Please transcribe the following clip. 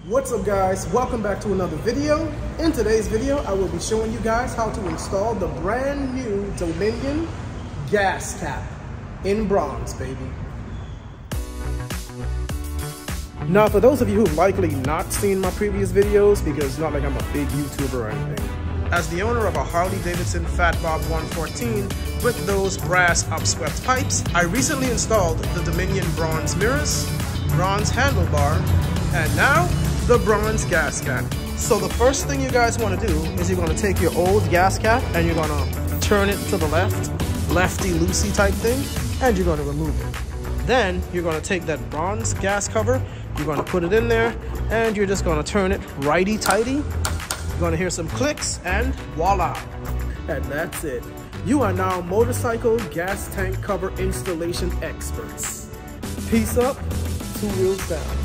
What's up guys, welcome back to another video. In today's video I will be showing you guys how to install the brand new Dominion gas cap in bronze, baby. Now for those of you who've likely not seen my previous videos, because it's not like I'm a big YouTuber or anything, as the owner of a Harley Davidson Fat Bob 114 with those brass upswept pipes, I recently installed the Dominion bronze mirrors, bronze handlebar, and now the bronze gas cap. So the first thing you guys want to do is you're going to take your old gas cap and you're going to turn it to the left, lefty-loosey type thing, and you're going to remove it. Then you're going to take that bronze gas cover, you're going to put it in there, and you're just going to turn it righty-tighty. You're going to hear some clicks, and voila! And that's it. You are now motorcycle gas tank cover installation experts. Peace up, 2 wheels down.